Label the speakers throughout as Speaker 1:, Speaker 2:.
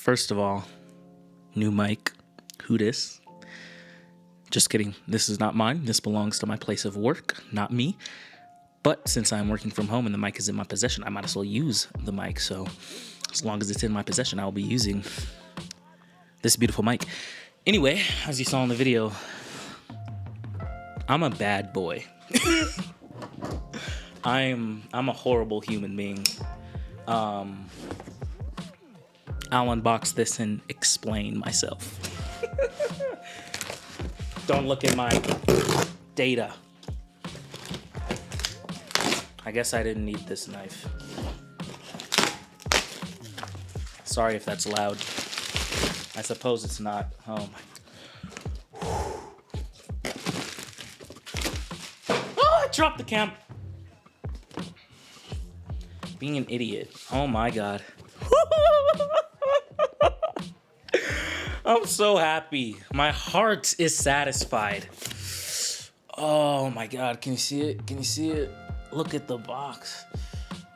Speaker 1: First of all, new mic. Who dis? Just kidding. This is not mine. This belongs to my place of work, not me. But since I'm working from home and the mic is in my possession, I might as well use the mic. So as long as it's in my possession, I'll be using this beautiful mic. Anyway, as you saw in the video, I'm a bad boy. I'm a horrible human being. I'll unbox this and explain myself. Don't look at my data. I guess I didn't need this knife. Sorry if that's loud. I suppose it's not. Oh my. Oh, I dropped the cam. Being an idiot. Oh my God. I'm so happy. My heart is satisfied. Oh my God. Can you see it? Can you see it? Look at the box.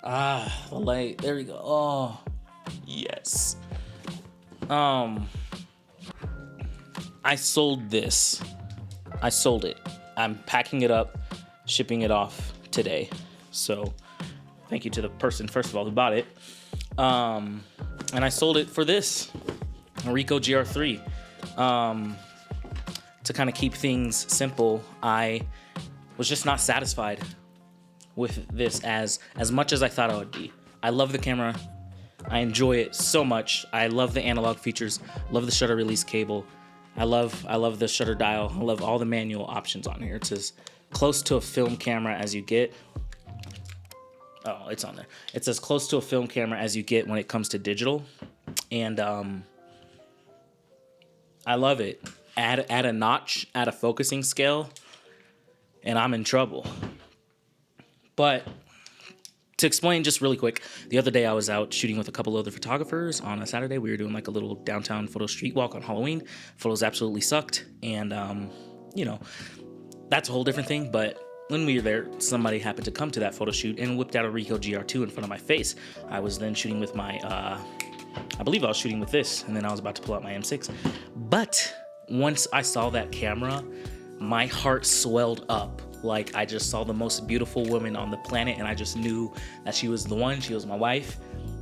Speaker 1: Ah, the light. There we go. Oh, yes. I sold this. I sold it. I'm packing it up, shipping it off today. So thank you to the person, first of all, who bought it. And I sold it for this, a Ricoh GR3. To kind of keep things simple, I was just not satisfied with this as much as I thought I would be. I love the camera. I enjoy it so much. I love the analog features. Love the shutter release cable. I love the shutter dial. I love all the manual options on here. It's as close to a film camera as you get. Oh, it's on there. It's as close to a film camera as you get when it comes to digital. And I love it. Add a notch, add a focusing scale, and I'm in trouble. But to explain just really quick, the other day I was out shooting with a couple other photographers on a Saturday. We were doing like a little downtown photo street walk on Halloween. Photos absolutely sucked. And, you know, that's a whole different thing. But when we were there, somebody happened to come to that photo shoot and whipped out a Ricoh GR2 in front of my face. I was then shooting with my, I believe I was shooting with this, and then I was about to pull out my M6. But once I saw that camera, my heart swelled up. Like I just saw the most beautiful woman on the planet, and I just knew that she was the one. She was my wife.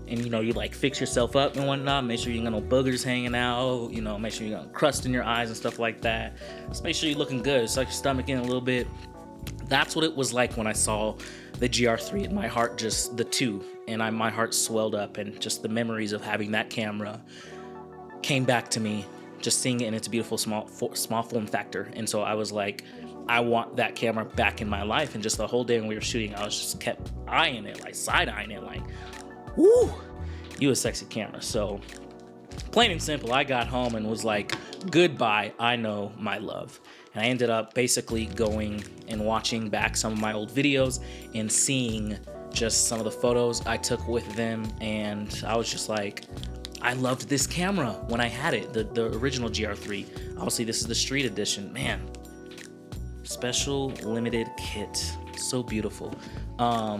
Speaker 1: And you know, you like fix yourself up and whatnot. Make sure you ain't got no boogers hanging out. You know, make sure you got crust in your eyes and stuff like that. Just make sure you're looking good. Suck your stomach in a little bit. That's what it was like when I saw the GR3. And my heart just the two, and my heart swelled up, and just the memories of having that camera came back to me. Just seeing it in its beautiful small form factor. And so I was like, I want that camera back in my life. And just the whole day when we were shooting, I was just kept eyeing it, like side-eyeing it, like, woo, you a sexy camera. So plain and simple, I got home and was like, goodbye, I know my love. And I ended up basically going and watching back some of my old videos and seeing just some of the photos I took with them. And I was just like, I loved this camera when I had it, the original GR3. Obviously, this is the Street Edition. Man, special limited kit. So beautiful. Yeah,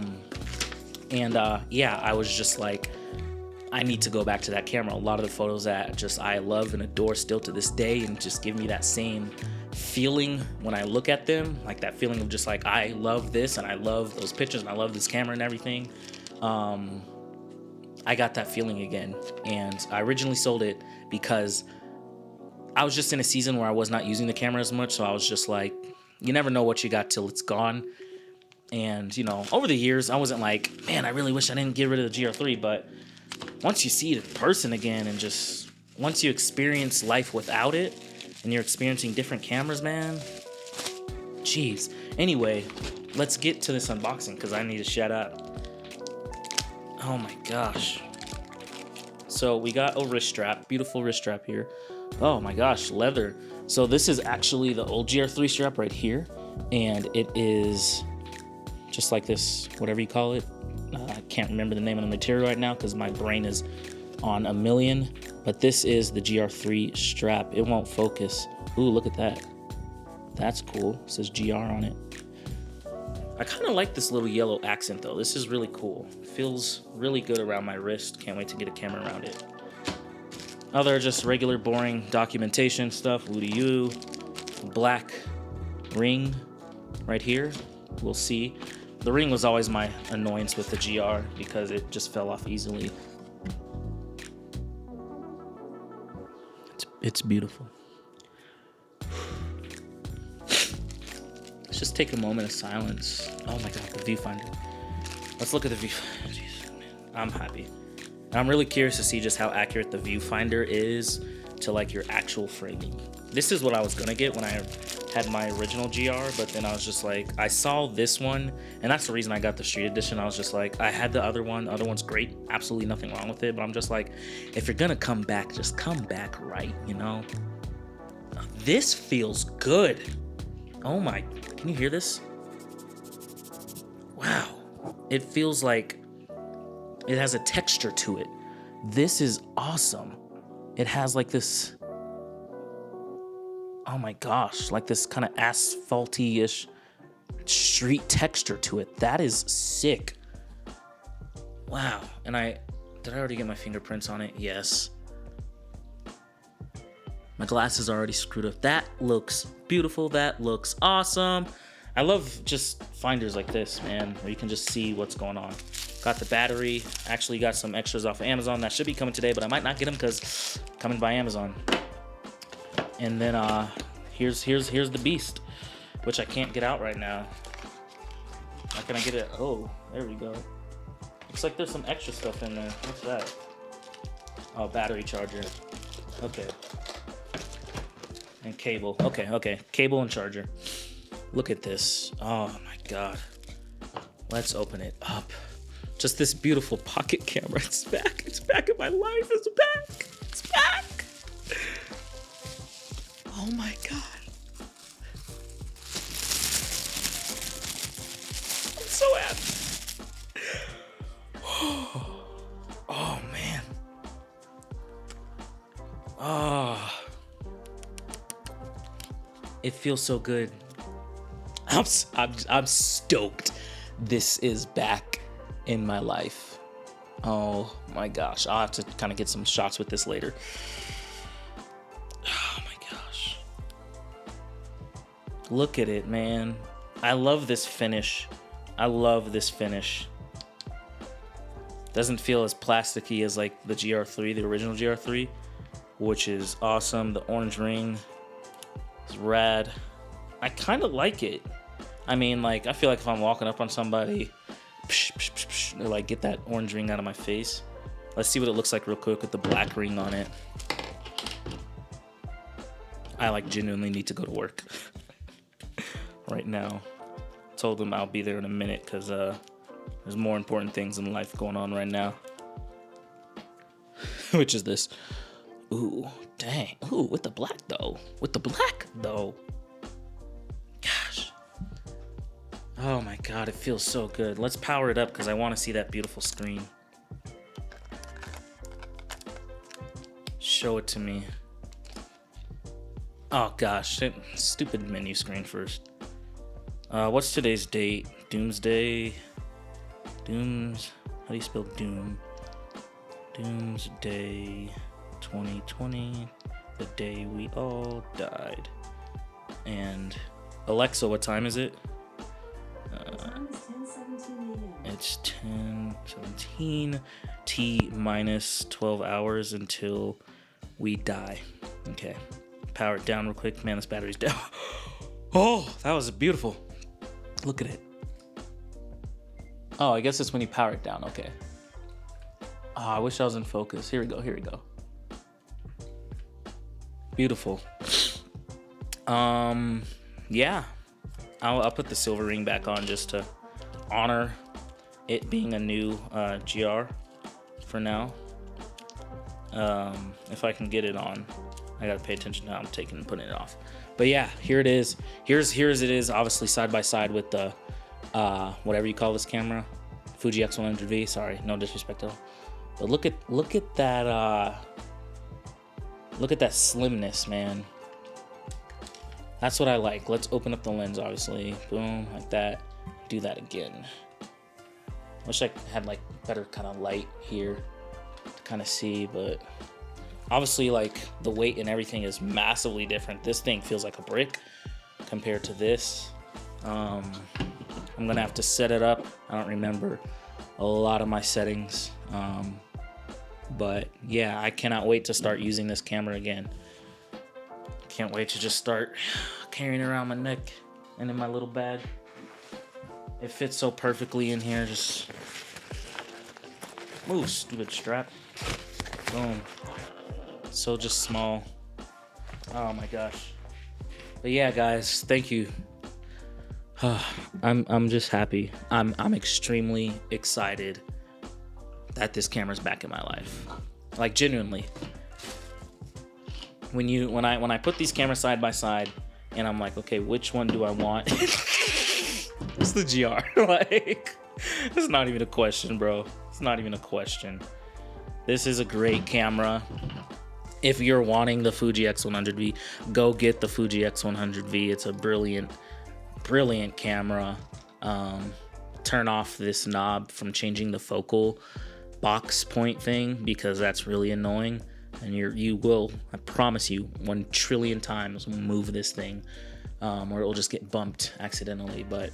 Speaker 1: I was just like, I need to go back to that camera. A lot of the photos that just I love and adore still to this day, and just give me that same feeling when I look at them, like that feeling of just like, I love this and I love those pictures and I love this camera and everything. I got that feeling again. And I originally sold it because I was just in a season where I was not using the camera as much. So I was just like, you never know what you got till it's gone. And, you know, over the years, I wasn't like, man, I really wish I didn't get rid of the GR3. But once you see it in person again, and just once you experience life without it, and you're experiencing different cameras, man, jeez. Anyway, let's get to this unboxing because I need to shut up. Oh my gosh. So we got a wrist strap, beautiful wrist strap here. Oh my gosh, leather. So this is actually the old GR3 strap right here. And it is just like this, whatever you call it. I can't remember the name of the material right now because my brain is on a million. But this is the GR3 strap. It won't focus. Ooh, look at that. That's cool. It says GR on it. I kind of like this little yellow accent though. This is really cool. Feels really good around my wrist. Can't wait to get a camera around it. Other just regular boring documentation stuff. Woo-to-you. Black ring right here. We'll see. The ring was always my annoyance with the GR because it just fell off easily. It's beautiful. Let's just take a moment of silence. Oh my god, the viewfinder. Let's look at the viewfinder. Jeez, man. I'm happy. And I'm really curious to see just how accurate the viewfinder is to like your actual framing. This is what I was gonna get when I had my original GR, but then I was just like, I saw this one, and that's the reason I got the Street Edition. I was just like, I had the other one. The other one's great. Absolutely nothing wrong with it, but I'm just like, if you're gonna come back, just come back right, you know? This feels good. Oh my, can you hear this? Wow. It feels like it has a texture to it. This is awesome. It has like this, oh my gosh, like this kind of asphalty-ish street texture to it. That is sick. Wow. And did I already get my fingerprints on it? Yes. My glasses are already screwed up. That looks beautiful. That looks awesome. I love just finders like this, man, where you can just see what's going on. Got the battery. Actually got some extras off of Amazon. That should be coming today, but I might not get them because coming by Amazon. And then here's the beast, which I can't get out right now. How can I get it? Oh, there we go. Looks like there's some extra stuff in there. What's that? Oh, battery charger. Okay. And cable. Okay. Cable and charger. Look at this. Oh my god. Let's open it up. Just this beautiful pocket camera. It's back. It's back in my life. It's back. It's back. Oh my god. I'm so happy. Oh man. Oh. It feels so good. I'm stoked. This is back in my life. Oh my gosh. I'll have to kind of get some shots with this later. Oh my gosh. Look at it, man. I love this finish. I love this finish. Doesn't feel as plasticky as like the GR3, the original GR3, which is awesome. The orange ring is rad. I kind of like it. I mean, like, I feel like if I'm walking up on somebody, they're like, get that orange ring out of my face. Let's see what it looks like real quick with the black ring on it. I like genuinely need to go to work right now. Told them I'll be there in a minute because there's more important things in life going on right now. Which is this. Ooh, dang. Ooh, with the black though. With the black though. Gosh. Oh my god, it feels so good. Let's power it up because I want to see that beautiful screen. Show it to me. Oh gosh, stupid menu screen first. What's today's date? Doomsday. How do you spell Doom? Doomsday 2020, the day we all died. And Alexa, what time is it? It's 10:17. T minus 12 hours until we die. Okay. Power it down real quick. Man, this battery's down. Oh, that was beautiful. Look at it. Oh, I guess it's when you power it down. Okay. Oh, I wish I was in focus. Here we go. Beautiful. Yeah. I'll put the silver ring back on just to honor it being a new GR for now. If I can get it on, I gotta pay attention to how I'm taking and putting it off. But yeah, here it is. Here's it is, obviously side by side with the whatever you call this camera, Fuji X100V. Sorry, no disrespect at all. But look at that slimness, man. That's what I like. Let's open up the lens, obviously. Boom, like that. Do that again. Wish I had like better kind of light here to kind of see, but Obviously, like, the weight and everything is massively different. This thing feels like a brick compared to this. I'm gonna have to set it up. I don't remember a lot of my settings. But yeah, I cannot wait to start using this camera again. Can't wait to just start carrying it around my neck and in my little bag. It fits so perfectly in here. Just move, stupid strap. Boom. So just small. Oh my gosh. But yeah, guys, thank you. I'm just happy. I'm extremely excited that this camera's back in my life. Like, genuinely. When I put these cameras side by side and I'm like, okay, which one do I want? It's the GR. Like, it's not even a question, bro. It's not even a question. This is a great camera. If you're wanting the Fuji X100V, go get the Fuji X100V. It's a brilliant camera. Turn off this knob from changing the focal box point thing, because that's really annoying. And you will, I promise you, 1 trillion times move this thing, or it'll just get bumped accidentally. But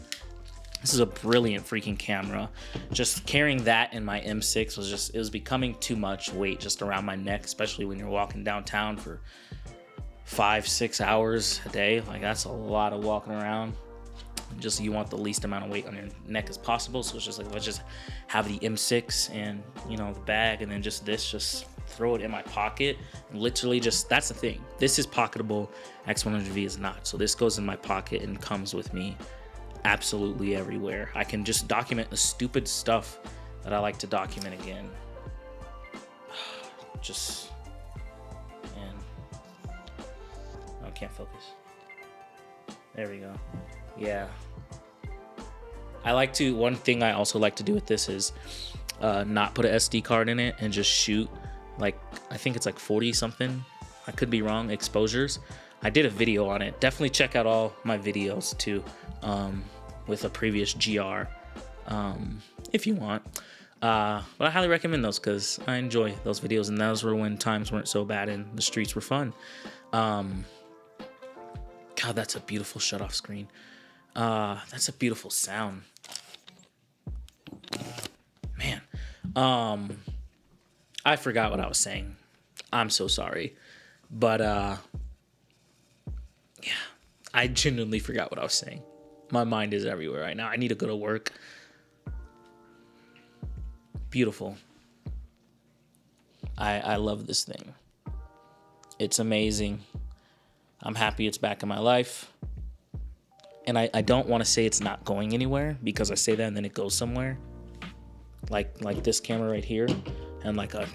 Speaker 1: this is a brilliant freaking camera. Just carrying that in my M6 it was becoming too much weight just around my neck, especially when you're walking downtown for 5-6 hours a day. Like, that's a lot of walking around. Just, you want the least amount of weight on your neck as possible. So it's just like, let's just have the M6 and, you know, the bag, and then just throw it in my pocket. Literally, just, that's the thing. This is pocketable. X100V is not. So this goes in my pocket and comes with me absolutely everywhere. I can just document the stupid stuff that I like to document again. Just, man. I can't focus. There we go. Yeah. One thing I also like to do with this is not put an SD card in it and just shoot, like, I think it's like 40 something. I could be wrong, exposures. I did a video on it. Definitely check out all my videos too, with a previous GR, if you want. But I highly recommend those because I enjoy those videos, and those were when times weren't so bad and the streets were fun. God, that's a beautiful shut-off screen. That's a beautiful sound. Man. I forgot what I was saying. I'm so sorry. But, yeah. I genuinely forgot what I was saying. My mind is everywhere right now. I need to go to work. Beautiful. I love this thing. It's amazing. I'm happy it's back in my life. And I don't want to say it's not going anywhere, because I say that and then it goes somewhere. Like this camera right here, and like a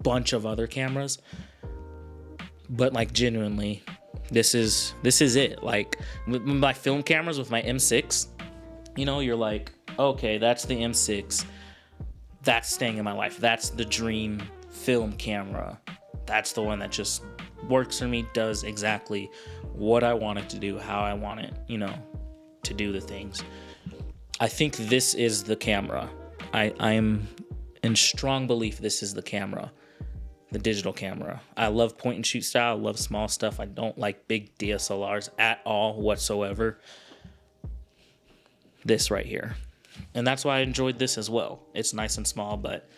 Speaker 1: bunch of other cameras. But like, genuinely, this is it. Like, with my film cameras, with my M6, you know, you're like, okay, that's the M6. That's staying in my life. That's the dream film camera. That's the one that just works for me, does exactly what I want it to do, how I want it, you know, to do the things. I think this is the camera. I'm in strong belief this is the camera, the digital camera. I love point and shoot style. I love small stuff. I don't like big DSLRs at all whatsoever. This right here. And that's why I enjoyed this as well. It's nice and small, but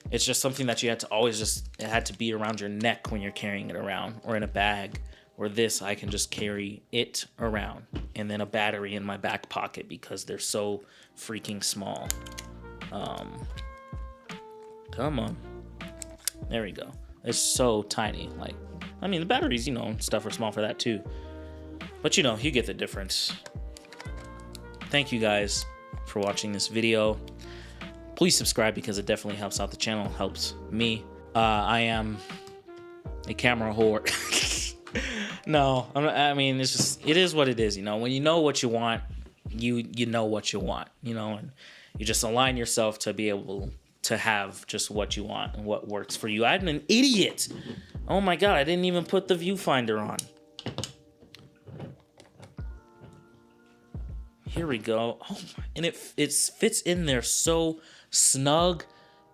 Speaker 1: it's just something that you had to always it had to be around your neck when you're carrying it around, or in a bag. Or this, I can just carry it around, and then a battery in my back pocket, because they're so freaking small. Come on. There we go. It's so tiny. Like, I mean, the batteries, you know, stuff are small for that too. But you know, you get the difference. Thank you guys for watching this video. Please subscribe, because it definitely helps out the channel, helps me. I am a camera whore. No, I mean, it's just, it is what it is, you know. When you know what you want, you know what you want, you know, and you just align yourself to be able to have just what you want and what works for you. I'm an idiot. Oh my God, I didn't even put the viewfinder on. Here we go. Oh my, and it fits in there so snug,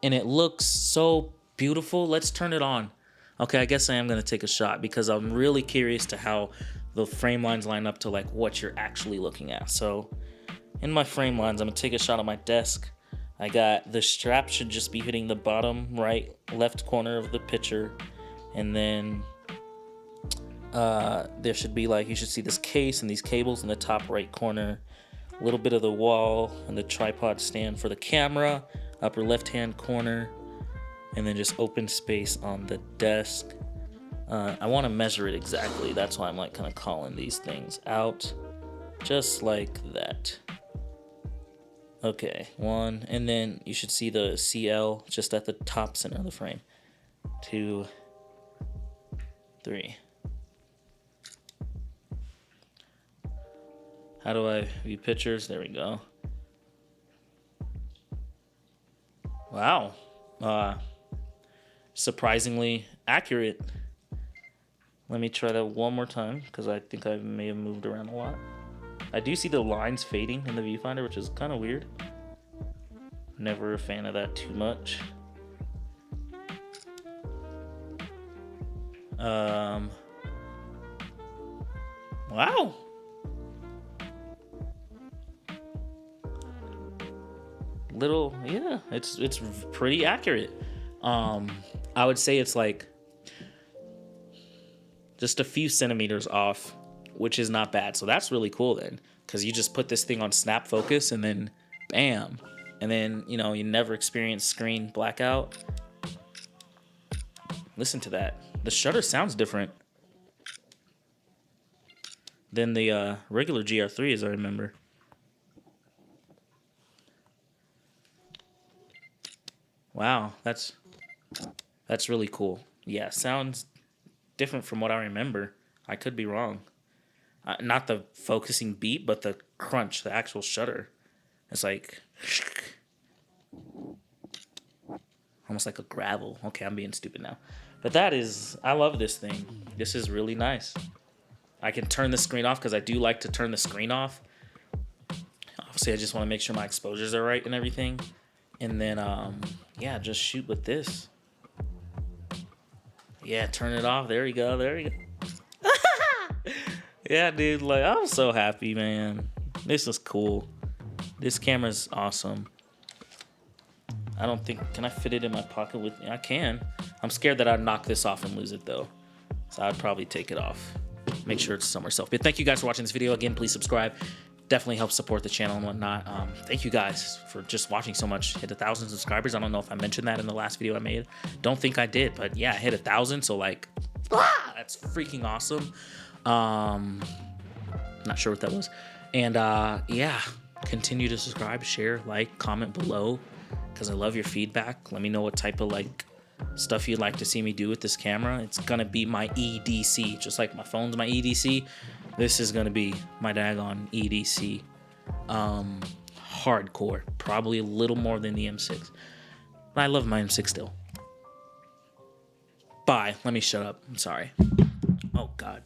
Speaker 1: and it looks so beautiful. Let's turn it on. Okay, I guess I am going to take a shot because I'm really curious to how the frame lines line up to like what you're actually looking at. So in my frame lines, I'm going to take a shot on my desk. I got the strap should just be hitting the bottom right left corner of the picture, and then there should be like, you should see this case and these cables in the top right corner, a little bit of the wall and the tripod stand for the camera, upper left hand corner, and then just open space on the desk. I want to measure it exactly. That's why I'm like kind of calling these things out, just like that. Okay, 1, and then you should see the CL just at the top center of the frame. 2, 3. How do I view pictures? There we go. Wow. Surprisingly accurate. Let me try that one more time because I think I may have moved around a lot. I do see the lines fading in the viewfinder, which is kind of weird. Never a fan of that too much. Wow. Little, yeah, it's pretty accurate. I would say it's like just a few centimeters off, which is not bad. So that's really cool then, because you just put this thing on snap focus and then bam, and then you know you never experience screen blackout. Listen to that. The shutter sounds different than the regular GR3, as I remember. Wow, that's really cool. Yeah, sounds different from what I remember. I could be wrong. Not the focusing beat, but the crunch, the actual shutter. It's like almost like a gravel. Okay, I'm being stupid now. But that is, I love this thing. This is really nice. I can turn the screen off because I do like to turn the screen off. Obviously, I just want to make sure my exposures are right and everything. And then, yeah, just shoot with this. Yeah, turn it off. There you go. There you go. Yeah, dude, like, I'm so happy, man. This is cool. This camera's awesome. I don't think, can I fit it in my pocket with me? I can. I'm scared that I'd knock this off and lose it, though. So I'd probably take it off. Make sure it's somewhere safe. But thank you guys for watching this video. Again, please subscribe. Definitely helps support the channel and whatnot. Thank you guys for just watching so much. Hit 1,000 subscribers. I don't know if I mentioned that in the last video I made. Don't think I did, but yeah, I hit 1,000. So like, that's freaking awesome. Not sure what that was. And yeah, continue to subscribe, share, like, comment below, because I love your feedback. Let me know what type of like stuff you'd like to see me do with this camera. It's gonna be my EDC, just like my phone's my EDC. This is gonna be my daggone EDC. Hardcore, probably a little more than the M6. But I love my M6 still. Bye. Let me shut up. I'm sorry. Oh God.